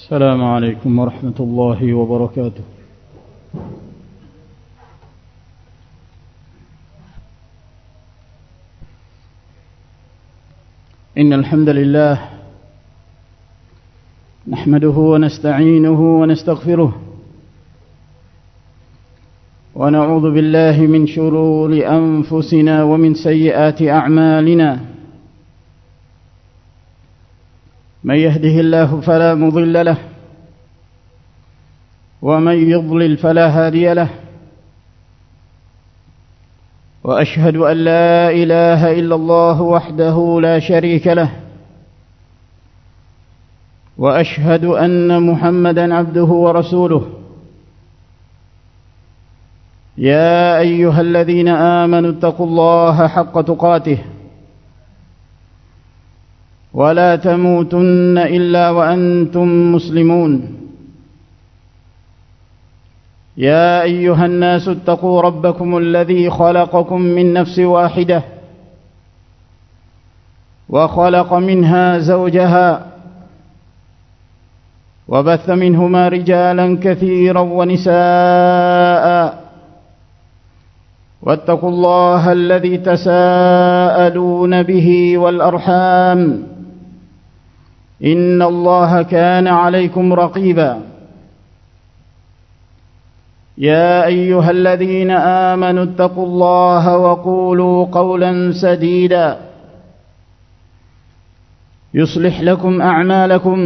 السلام عليكم ورحمة الله وبركاته. إن الحمد لله نحمده ونستعينه ونستغفره ونعوذ بالله من شرور أنفسنا ومن سيئات أعمالنا. من يهده الله فلا مضل له ومن يضلل فلا هادي له، وأشهد أن لا إله إلا الله وحده لا شريك له، وأشهد أن محمدا عبده ورسوله. يا أيها الذين آمنوا اتقوا الله حق تقاته ولا تموتن إلا وأنتم مسلمون. يا أيها الناس اتقوا ربكم الذي خلقكم من نفس واحدة وخلق منها زوجها وبث منهما رجالا كثيرا ونساء، واتقوا الله الذي تساءلون به والأرحام، إن الله كان عليكم رقيبا. يا أيها الذين آمنوا اتقوا الله وقولوا قولا سديدا يصلح لكم أعمالكم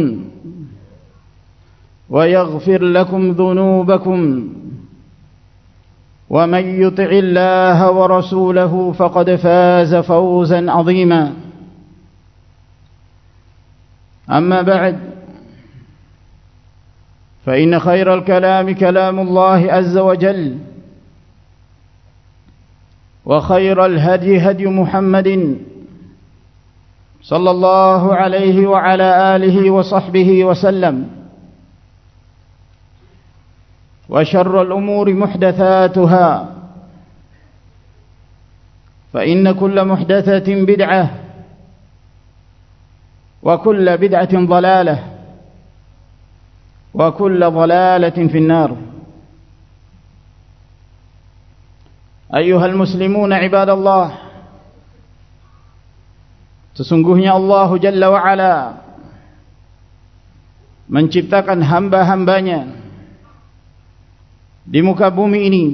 ويغفر لكم ذنوبكم، ومن يطع الله ورسوله فقد فاز فوزا عظيما. أما بعد، فإن خير الكلام كلام الله عز وجل، وخير الهدي هدي محمد صلى الله عليه وعلى آله وصحبه وسلم، وشر الأمور محدثاتها، فإن كل محدثة بدعة، وكل بدعة ضلالة، وكل ضلالة في النار. أيها المسلمون عباد الله، sesungguhnya Allah Jalla wa'ala menciptakan hamba-hambanya di muka bumi ini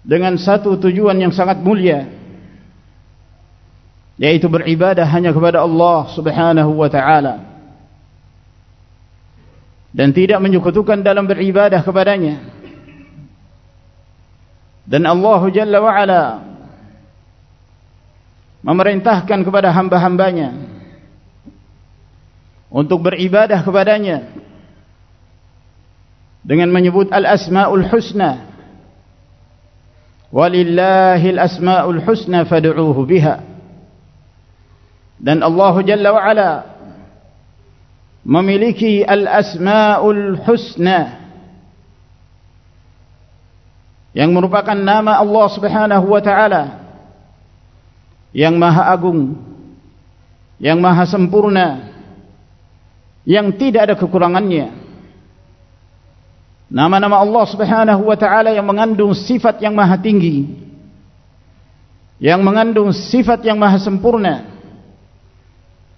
dengan satu tujuan yang sangat mulia, yaitu beribadah hanya kepada Allah Subhanahu wa ta'ala dan tidak menyekutukan dalam beribadah kepadanya. Dan Allah Jalla wa'ala memerintahkan kepada hamba-hambanya untuk beribadah kepadanya dengan menyebut al-asma'ul husna, walillahil asma'ul husna fad'uuhu biha. Dan Allah Jalla wa'ala memiliki al-asma'ul husna yang merupakan nama Allah Subhanahu wa ta'ala yang maha agung, yang maha sempurna, yang tidak ada kekurangannya. Nama-nama Allah Subhanahu wa ta'ala yang mengandung sifat yang maha tinggi, yang mengandung sifat yang maha sempurna,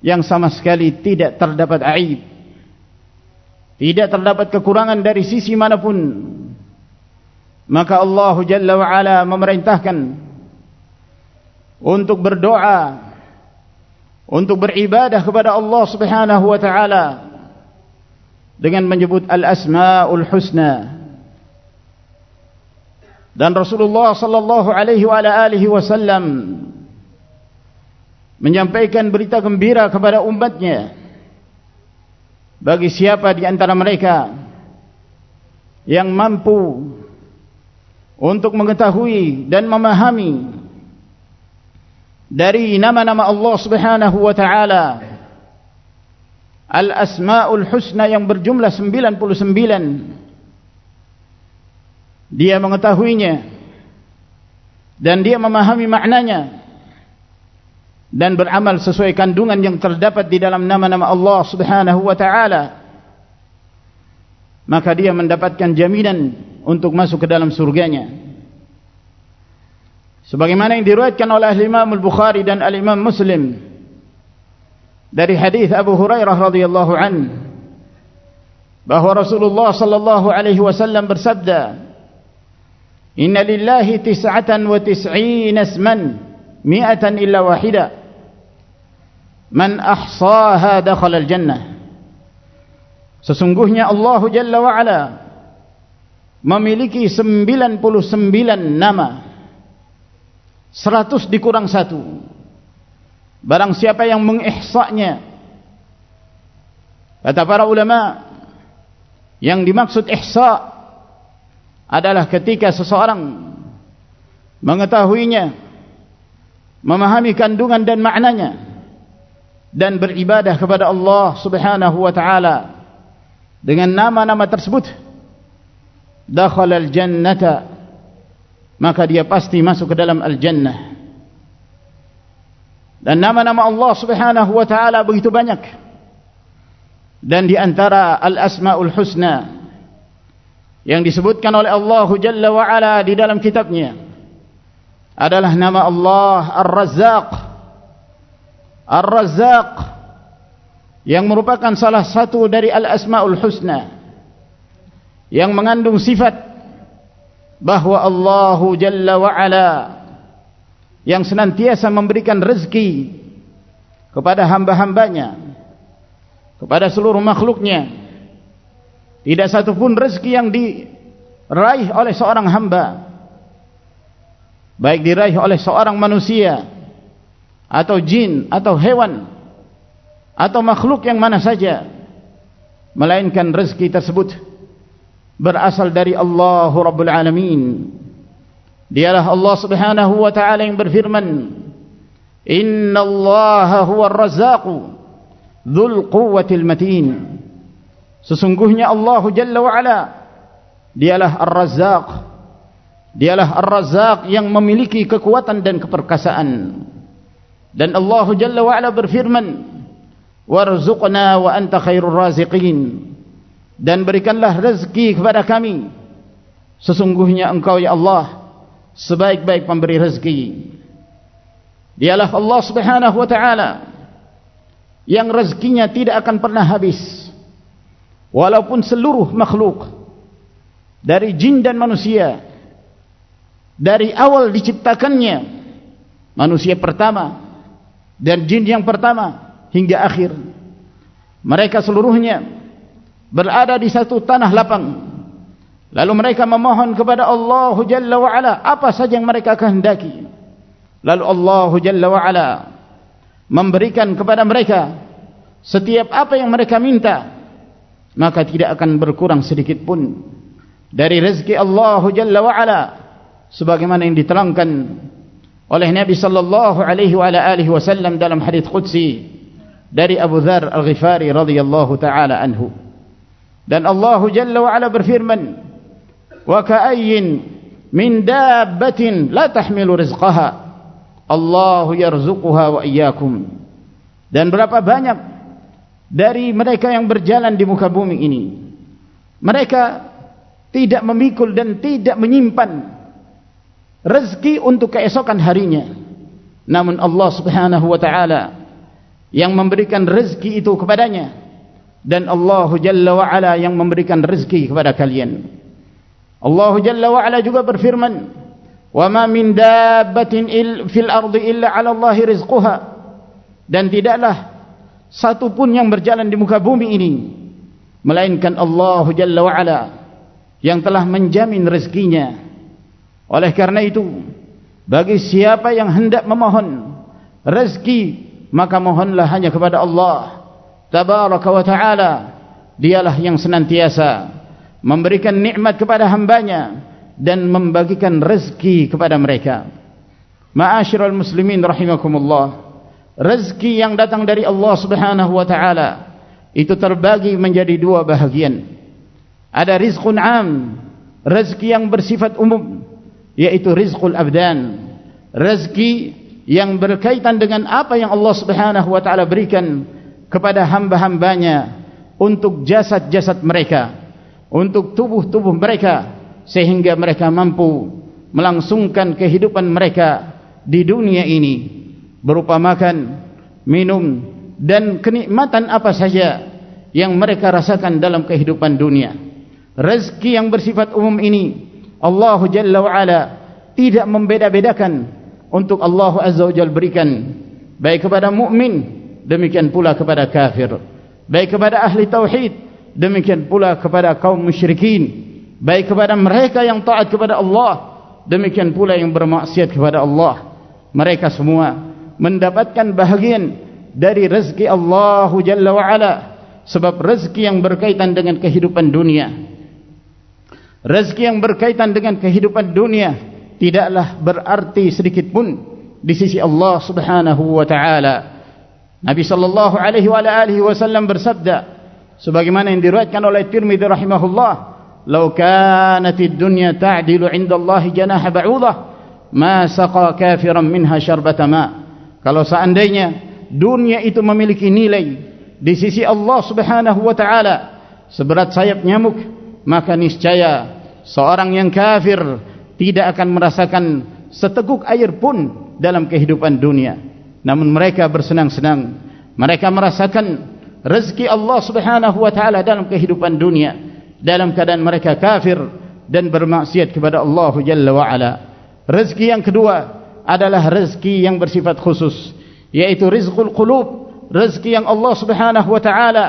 yang sama sekali tidak terdapat aib, tidak terdapat kekurangan dari sisi manapun. Maka Allah Jalla wa'ala memerintahkan untuk berdoa, untuk beribadah kepada Allah Subhanahu wa ta'ala dengan menyebut al-asma'ul husna. Dan Rasulullah sallallahu alaihi wa alihi wasallam menyampaikan berita gembira kepada umatnya bagi siapa di antara mereka yang mampu untuk mengetahui dan memahami dari nama-nama Allah Subhanahu wa ta'ala al-asma'ul husna yang berjumlah 99, dia mengetahuinya dan dia memahami maknanya, dan beramal sesuai kandungan yang terdapat di dalam nama-nama Allah Subhanahu wa taala, maka dia mendapatkan jaminan untuk masuk ke dalam surganya. Sebagaimana yang diriwayatkan oleh Imam Al-Bukhari dan Al-Imam Muslim dari hadis Abu Hurairah radhiyallahu anhu, bahwa Rasulullah sallallahu alaihi wasallam bersabda, "Inna lillahi 99 isman, 100 illa wahida. Man ahsaha dakhala al-jannah." Sesungguhnya Allah Jalla wa Ala memiliki 99 nama, 100 dikurang 1. Barang siapa yang mengihsa'nya, kata para ulama, yang dimaksud ihsa' adalah ketika seseorang mengetahuinya, memahami kandungan dan maknanya, dan beribadah kepada Allah Subhanahu wa taala dengan nama-nama tersebut, dakhala al-jannata, maka dia pasti masuk ke dalam al-jannah. Dan nama-nama Allah Subhanahu wa taala begitu banyak, dan di antara al-asmaul husna yang disebutkan oleh Allah Jalla wa Ala di dalam kitabnya adalah nama Allah Ar-Razzaq. Ar-Razzaq yang merupakan salah satu dari al-asmaul husna yang mengandung sifat bahwa Allah Jalla wa Ala yang senantiasa memberikan rezeki kepada hamba-hambanya, kepada seluruh makhluknya. Tidak satupun rezeki yang diraih oleh seorang hamba, baik diraih oleh seorang manusia atau jin atau hewan atau makhluk yang mana saja, melainkan rezeki tersebut berasal dari Allah Rabbul Alamin. Dialah Allah Subhanahu wa taala yang berfirman, "Innallaha huwar razzaqu dzul quwwatil matin." Sesungguhnya Allah Jalla wa Ala dialah Ar-Razzaq. Dialah Ar-Razzaq yang memiliki kekuatan dan keperkasaan. Dan Allah Jalla wa Ala berfirman, "Warzuqna wa anta khairur raziqin." Dan berikanlah rezeki kepada kami, sesungguhnya engkau ya Allah sebaik-baik pemberi rezeki. Dialah Allah Subhanahu wa taala yang rezekinya tidak akan pernah habis, walaupun seluruh makhluk dari jin dan manusia, dari awal diciptakannya manusia pertama dan jin yang pertama hingga akhir, mereka seluruhnya berada di satu tanah lapang. Lalu mereka memohon kepada Allah Jalla wa Ala apa saja yang mereka kehendaki. Lalu Allah Jalla wa Ala memberikan kepada mereka setiap apa yang mereka minta, maka tidak akan berkurang sedikit pun dari rezeki Allah Jalla wa Ala, sebagaimana yang diterangkan oleh Nabi sallallahu alaihi wa alihi wasallam dalam hadits qudsi dari Abu Dzar Al-Ghifari radhiyallahu taala anhu. Dan Allah Jalla wa Ala berfirman, "Wa ka'ayyin min dabbatin la tahmilu rizqaha, Allahu yarzuquha wa iyyakum." Dan berapa banyak dari mereka yang berjalan di muka bumi ini, mereka tidak memikul dan tidak menyimpan rezeki untuk keesokan harinya, namun Allah Subhanahu wa taala yang memberikan rezeki itu kepadanya, dan Allah Jalla wa Ala yang memberikan rezeki kepada kalian. Allah Jalla wa Ala juga berfirman, "Wa ma min dabbatin fil ardi illa 'ala Allahi rizquha." Dan tidaklah satu pun yang berjalan di muka bumi ini melainkan Allah Jalla wa Ala yang telah menjamin rezekinya. Oleh karena itu, bagi siapa yang hendak memohon rezeki, maka mohonlah hanya kepada Allah Tabaraka wa ta'ala. Dialah yang senantiasa memberikan nikmat kepada hambanya dan membagikan rezeki kepada mereka. Ma'asyiral muslimin rahimakumullah, rezeki yang datang dari Allah Subhanahu wa ta'ala itu terbagi menjadi dua bahagian. Ada rizqun am, rezeki yang bersifat umum, yaitu rizqul abdan, rezeki yang berkaitan dengan apa yang Allah Subhanahu wa taala berikan kepada hamba-hambanya untuk jasad-jasad mereka, untuk tubuh-tubuh mereka, sehingga mereka mampu melangsungkan kehidupan mereka di dunia ini berupa makan, minum, dan kenikmatan apa saja yang mereka rasakan dalam kehidupan dunia. Rezeki yang bersifat umum ini Allah Jalla wa'ala tidak membeda-bedakan untuk Allah Azza wa Jalla berikan baik kepada mukmin, demikian pula kepada kafir, baik kepada ahli tauhid, demikian pula kepada kaum musyrikin, baik kepada mereka yang taat kepada Allah, demikian pula yang bermaksiat kepada Allah. Mereka semua mendapatkan bahagian dari rezeki Allah Jalla wa'ala, sebab rezeki yang berkaitan dengan kehidupan dunia, rezeki yang berkaitan dengan kehidupan dunia tidaklah berarti sedikit pun di sisi Allah Subhanahu wa taala. Nabi sallallahu alaihi wasallam bersabda sebagaimana yang diriwayatkan oleh Tirmidzi rahimahullah, "Law kanatid dunya ta'dilu 'inda Allah janaha ba'udah, ma saqa kafiran minha syarbata ma." Kalau seandainya dunia itu memiliki nilai di sisi Allah Subhanahu wa taala seberat sayap nyamuk, maka niscaya seorang yang kafir tidak akan merasakan seteguk air pun dalam kehidupan dunia. Namun mereka bersenang-senang, mereka merasakan rezeki Allah Subhanahu wa taala dalam kehidupan dunia, dalam keadaan mereka kafir dan bermaksiat kepada Allah Jalla wa ala. Rezeki yang kedua adalah rezeki yang bersifat khusus, yaitu rizqul qulub, rezeki yang Allah Subhanahu wa taala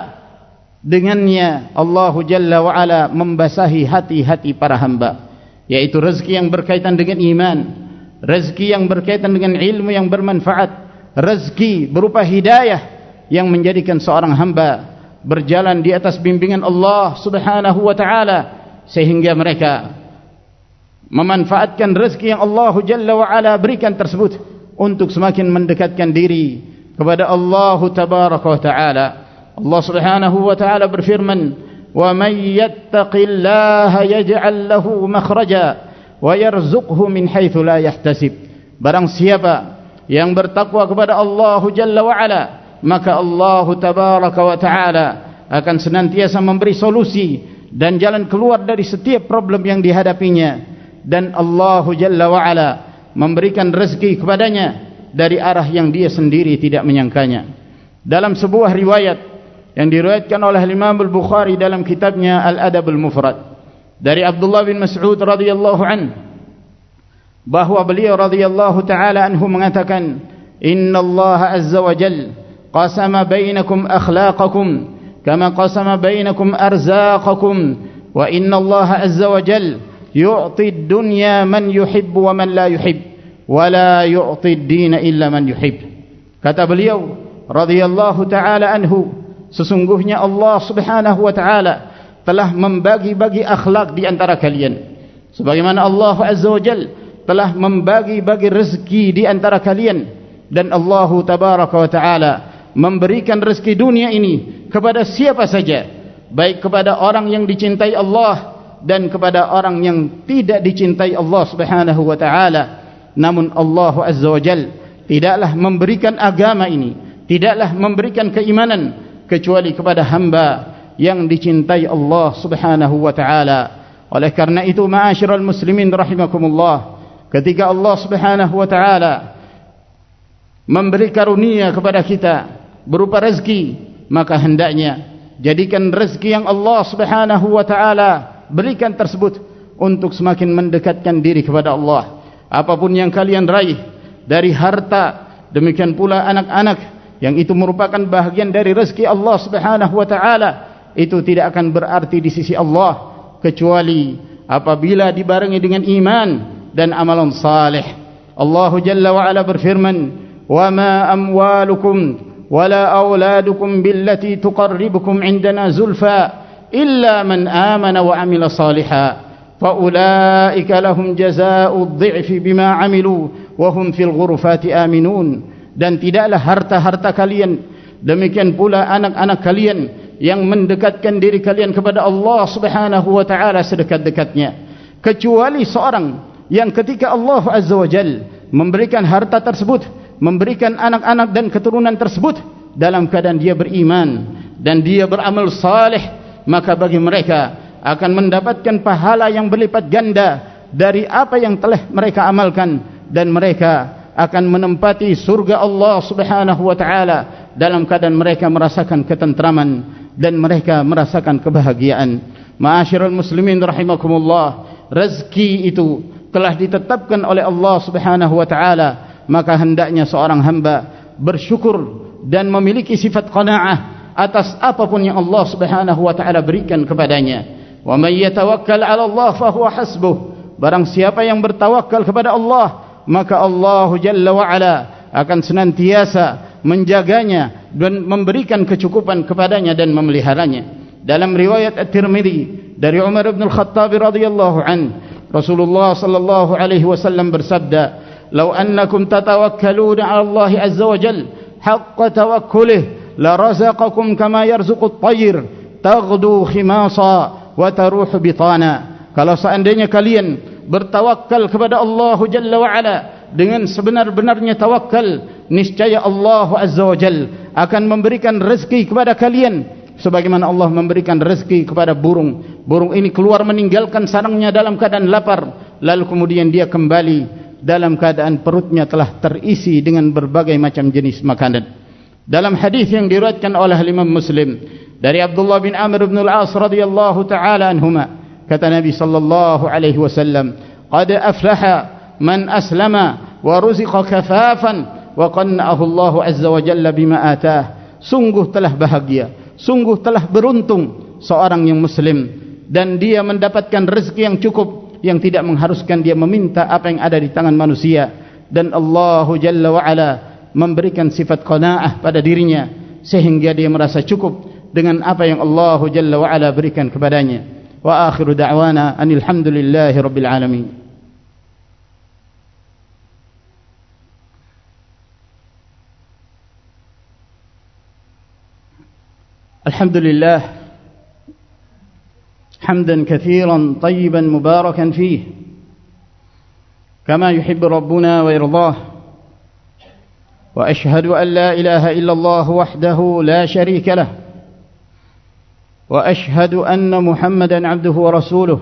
dengannya Allah Jalla wa ala membasahi hati-hati para hamba, yaitu rezeki yang berkaitan dengan iman, rezeki yang berkaitan dengan ilmu yang bermanfaat, rezeki berupa hidayah yang menjadikan seorang hamba berjalan di atas bimbingan Allah Subhanahu wa taala, sehingga mereka memanfaatkan rezeki yang Allah Jalla wa ala berikan tersebut untuk semakin mendekatkan diri kepada Allah Tabaraka wa taala. Allah Subhanahu wa taala berfirman, وَمَنْ يَتَّقِ اللَّهَ يَجْعَلْ لَهُ مَخْرَجًا وَيَرْزُقْهُ مِنْ حَيْثُ لَا يَحْتَسِبُ. Barang siapa yang bertakwa kepada Allah Jalla wa'ala, maka Allah Tabaraka wa ta'ala akan senantiasa memberi solusi dan jalan keluar dari setiap problem yang dihadapinya, dan Allah Jalla wa'ala memberikan rezeki kepadanya dari arah yang dia sendiri tidak menyangkanya. Dalam sebuah riwayat yang diriwayatkan oleh Imam Al-Bukhari dalam kitabnya Al-Adab Al-Mufrad dari Abdullah bin Mas'ud radhiyallahu an, bahwa beliau radhiyallahu taala anhu mengatakan, "Inna Allah azza wa jalla qasama bainakum akhlaqakum kama qasama bainakum arzaqakum, wa inna Allah azza wa jalla yu'ti ad-dunya man yuhibbu wa man la yuhib, wa la yu'ti ad-dina illa man yuhib." Kata beliau radhiyallahu taala anhu, sesungguhnya Allah Subhanahu wa taala telah membagi-bagi akhlak di antara kalian, sebagaimana Allah Azza wa Jalla telah membagi-bagi rezeki di antara kalian, dan Allah Tabaraka wa taala memberikan rezeki dunia ini kepada siapa saja, baik kepada orang yang dicintai Allah dan kepada orang yang tidak dicintai Allah Subhanahu wa taala. Namun Allah Azza wa Jalla tidaklah memberikan agama ini, tidaklah memberikan keimanan kecuali kepada hamba yang dicintai Allah Subhanahu wa taala. Oleh karena itu, ma'asyiral muslimin rahimakumullah, ketika Allah Subhanahu wa taala memberi karunia kepada kita berupa rezeki, maka hendaknya jadikan rezeki yang Allah Subhanahu wa taala berikan tersebut untuk semakin mendekatkan diri kepada Allah. Apapun yang kalian raih dari harta, demikian pula anak-anak, yang itu merupakan bahagian dari rezeki Allah Subhanahu wa taala, itu tidak akan berarti di sisi Allah kecuali apabila dibarengi dengan iman dan amalan saleh. Allah Jalla wa ala berfirman, "Wa ma amwalukum wala auladukum billati tuqarribukum indana zulfa illa man amana wa amila salihan fa ulaika lahum jazaa'ud dhi'fi bima 'amilu wa hum fil ghurfati aminun." Dan tidaklah harta-harta kalian, demikian pula anak-anak kalian yang mendekatkan diri kalian kepada Allah Subhanahu wa taala sedekat-dekatnya, kecuali seorang yang ketika Allah Azza wa Jalla memberikan harta tersebut memberikan anak-anak dan keturunan tersebut dalam keadaan dia beriman dan dia beramal saleh, maka bagi mereka akan mendapatkan pahala yang berlipat ganda dari apa yang telah mereka amalkan, dan mereka akan menempati surga Allah Subhanahu wa taala dalam keadaan mereka merasakan ketentraman dan mereka merasakan kebahagiaan. Ma'asyiral muslimin rahimakumullah, rezeki itu telah ditetapkan oleh Allah Subhanahu wa taala, maka hendaknya seorang hamba bersyukur dan memiliki sifat qanaah atas apapun yang Allah Subhanahu wa taala berikan kepadanya. Wa may yatawakkal 'ala Allah fa huwa hasbuh. Barang siapa yang bertawakal kepada Allah, maka Allah Jalla wa Ala akan senantiasa menjaganya dan memberikan kecukupan kepadanya dan memeliharanya. Dalam riwayat At-Tirmidzi dari Umar bin Al-Khattab radhiyallahu anhu, Rasulullah sallallahu alaihi wasallam bersabda, "Law annakum tatawakkaluna 'ala Allah azza wa jalla haqqa tawakkulih la razaqakum kama yarzuqu at-tayr taghdu khimasa wa taruhu bitana." Kalau seandainya kalian bertawakal kepada Allah Jalla wa Ala dengan sebenar-benarnya tawakal, niscaya Allah Azza wa Jalla akan memberikan rezeki kepada kalian sebagaimana Allah memberikan rezeki kepada burung. Burung ini keluar meninggalkan sarangnya dalam keadaan lapar, lalu kemudian dia kembali dalam keadaan perutnya telah terisi dengan berbagai macam jenis makanan. Dalam hadis yang diriwayatkan oleh Imam Muslim dari Abdullah bin Amr bin Al-As radhiyallahu taala anhuma, kata Nabi sallallahu alaihi wasallam, "Qad aflaha man aslama wa ruziqa kafafan wa qanna'ahu Allah azza wa jalla bima atah." Sungguh telah bahagia, sungguh telah beruntung seorang yang muslim dan dia mendapatkan rezeki yang cukup yang tidak mengharuskan dia meminta apa yang ada di tangan manusia, dan Allah Jalla wa Ala memberikan sifat qanaah pada dirinya sehingga dia merasa cukup dengan apa yang Allah Jalla wa Ala berikan kepadanya. Wa akhiru da'wana anil hamdulillahi rabbil alamin. Alhamdulillah hamdan kathiran tayyiban mubarakan fih kama yuhibbu rabbuna wa yardah. Wa ashhadu an la ilaha illallah wahdahu la sharika lah. وأشهد أن محمدا عبده ورسوله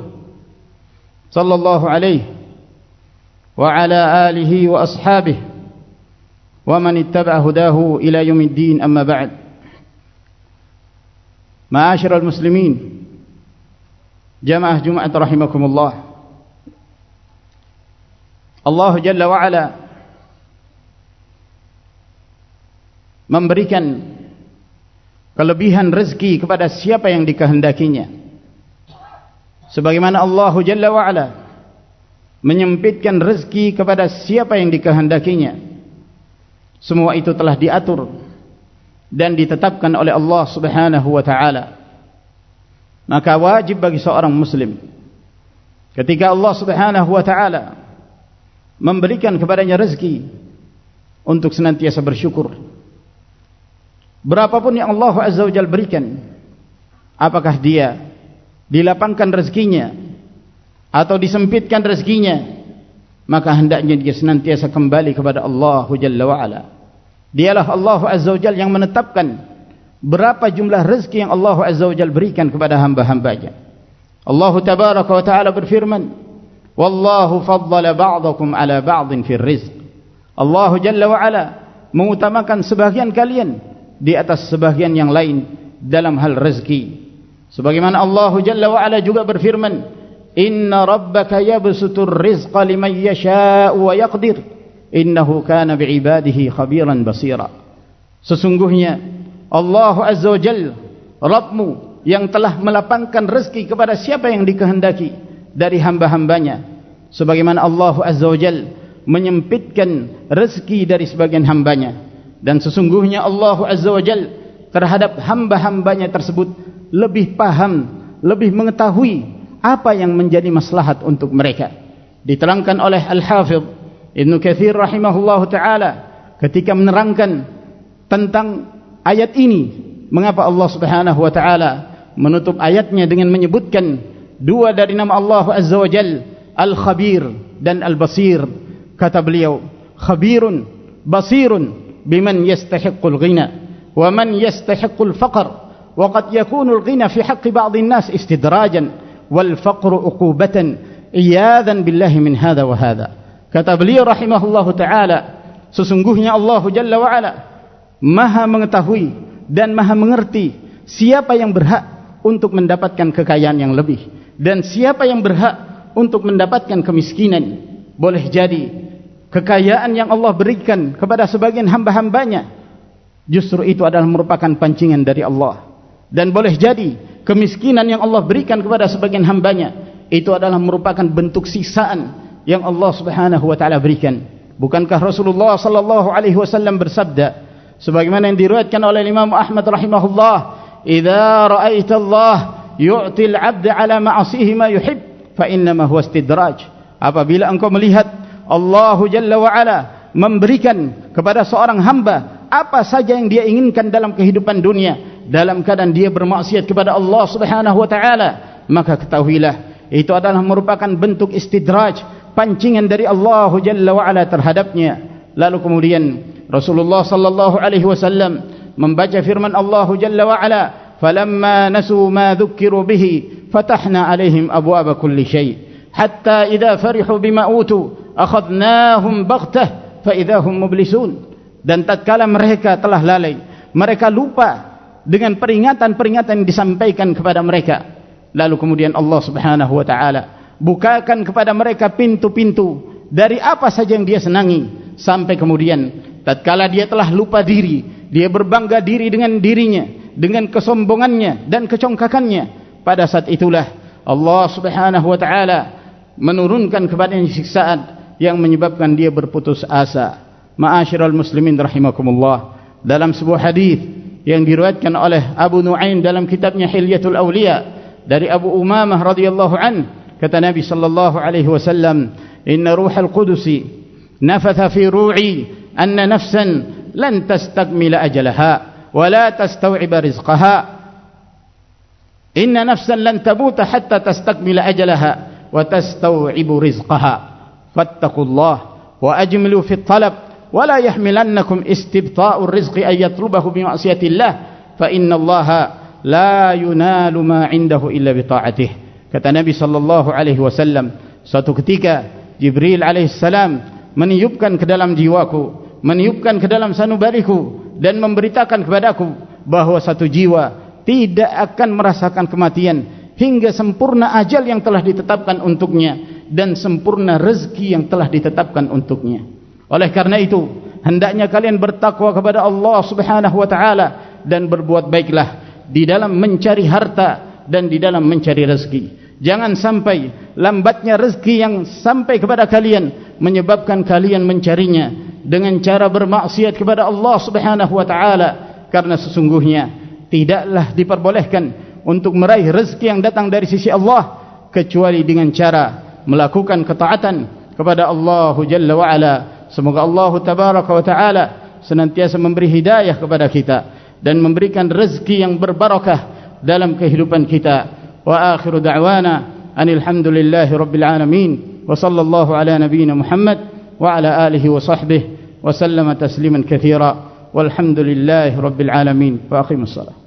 صلى الله عليه وعلى آله وأصحابه ومن اتبع هداه إلى يوم الدين. أما بعد. معاشر المسلمين جماعة جمعة رحمكم الله، Allah Jalla wa Ala memberikan kelebihan rezeki kepada siapa yang dikehendakinya, sebagaimana Allah Jalla wa Ala menyempitkan rezeki kepada siapa yang dikehendakinya. Semua itu telah diatur dan ditetapkan oleh Allah Subhanahu wa taala. Maka wajib bagi seorang muslim ketika Allah Subhanahu wa taala memberikan kepadanya rezeki untuk senantiasa bersyukur. Berapapun yang Allah Azza wa Jalla berikan, apakah dia dilapangkan rezekinya atau disempitkan rezekinya, maka hendaknya dia senantiasa kembali kepada Allah Jalla wa Ala. Dialah Allah Azza wa Jalla yang menetapkan berapa jumlah rezeki yang Allah Azza wa Jalla berikan kepada hamba-hambanya. Allah Tabaraka wa Ta'ala berfirman, "Wallahu faddala ba'dakum ala ba'din fir rizq." Allah Jalla wa Ala mengutamakan sebagian kalian di atas sebagian yang lain dalam hal rezeki. Sebagaimana Allah Jalla wa Ala juga berfirman, "Inna rabbaka yabsutur rizqa liman yasha'u wa yaqdir, innahu kana bi'ibadihi khabiran basira." Sesungguhnya Allah Azza wa Jalla, Rabbmu, yang telah melapangkan rezeki kepada siapa yang dikehendaki dari hamba-hambanya, sebagaimana Allah Azza wa Jalla menyempitkan rezeki dari sebagian hambanya. Dan sesungguhnya Allah Azza wa Jalla terhadap hamba-hambanya tersebut lebih paham, lebih mengetahui apa yang menjadi maslahat untuk mereka. Diterangkan oleh Al-Hafidh Ibnu Katsir rahimahullahu ta'ala ketika menerangkan tentang ayat ini, mengapa Allah Subhanahu wa ta'ala menutup ayatnya dengan menyebutkan dua dari nama Allah Azza wa Jalla, Al-Khabir dan Al-Basir. Kata beliau, khabirun basirun biman yastahiqqul ghina wa man yastahiqqul faqr wa qad yakunu al-ghina fi haqqi ba'd an-nas istidrajan wal faqru uqubatan iyadan billahi min hadha wa hadha. Kata beliau rahimahullahu taala, sesungguhnya Allah Jalla wa Ala Maha mengetahui dan Maha mengerti siapa yang berhak untuk mendapatkan kekayaan yang lebih dan siapa yang berhak untuk mendapatkan kemiskinan. Boleh jadi kekayaan yang Allah berikan kepada sebagian hamba-hambanya justru itu adalah merupakan pancingan dari Allah, dan boleh jadi kemiskinan yang Allah berikan kepada sebagian hambanya itu adalah merupakan bentuk siksaan yang Allah Subhanahu wa taala berikan. Bukankah Rasulullah sallallahu alaihi wasallam bersabda sebagaimana yang diriwayatkan oleh Imam Ahmad rahimahullah, "Idza ra'aita Allah yu'ti al-'abd 'ala ma'asihi ma yuhib fa inna ma huwa istidraj." Apabila engkau melihat Allah Jalla wa Ala memberikan kepada seorang hamba apa saja yang dia inginkan dalam kehidupan dunia dalam keadaan dia bermaksiat kepada Allah Subhanahu wa taala, maka ketahuilah itu adalah merupakan bentuk istidraj, pancingan dari Allah Jalla wa Ala terhadapnya. Lalu kemudian Rasulullah sallallahu alaihi wasallam membaca firman Allah Jalla wa Ala, "Falamma nasu ma dzukkiru bihi fatahna alaihim abwaaba kulli syai' hatta idza farihu bima utu akhadnahum baghtah fa idza hum mublisun." Dan tatkala mereka telah lalai, mereka lupa dengan peringatan-peringatan yang disampaikan kepada mereka, lalu kemudian Allah Subhanahu wa taala bukakan kepada mereka pintu-pintu dari apa saja yang dia senangi, sampai kemudian tatkala dia telah lupa diri, dia berbangga diri dengan dirinya, dengan kesombongannya dan kecongkakannya, pada saat itulah Allah Subhanahu wa taala menurunkan kepadanya siksaan yang menyebabkan dia berputus asa. Ma'asyiral muslimin rahimakumullah, dalam sebuah hadis yang diriwayatkan oleh Abu Nu'aim dalam kitabnya Hilyatul Awliya dari Abu Umamah radhiyallahu an, kata Nabi sallallahu alaihi wasallam, "Inna ruhal qudusi nafatha fi ru'i anna nafsan lan tastakmila ajalaha wa la tastaw'iba rizqaha. Inna nafsan lan tabuta hatta tastakmila ajalaha wa tastaw'ibu rizqaha. Fattaqullah wa ajmilu fi talab wa la yahmilannakum istibta'ur rizqi ay yatlubahu bi ma'siyatillah fa innallaha la yunalu ma 'indahu illa bi ta'atih." Kata Nabi sallallahu alaihi wasallam, suatu ketika Jibril alaihissalam meniupkan ke dalam jiwaku, meniupkan ke dalam sanubariku dan memberitakan kepadaku bahwa satu jiwa tidak akan merasakan kematian hingga sempurna ajal yang telah ditetapkan untuknya dan sempurna rezeki yang telah ditetapkan untuknya. Oleh karena itu, hendaknya kalian bertakwa kepada Allah Subhanahu wa taala dan berbuat baiklah di dalam mencari harta dan di dalam mencari rezeki. Jangan sampai lambatnya rezeki yang sampai kepada kalian menyebabkan kalian mencarinya dengan cara bermaksiat kepada Allah Subhanahu wa taala, karena sesungguhnya tidaklah diperbolehkan untuk meraih rezeki yang datang dari sisi Allah kecuali dengan cara melakukan ketaatan kepada Allah Jalla wa Ala. Semoga Allah Tabaraka wa Ta'ala senantiasa memberi hidayah kepada kita dan memberikan rezeki yang berbarakah dalam kehidupan kita. Wa akhiru da'wana anil hamdulillahi rabbil alamin wa sallallahu ala nabiyyina Muhammad wa ala alihi wa sahbihi wa sallama tasliman katsira walhamdulillahi rabbil alamin wa aqimus salat.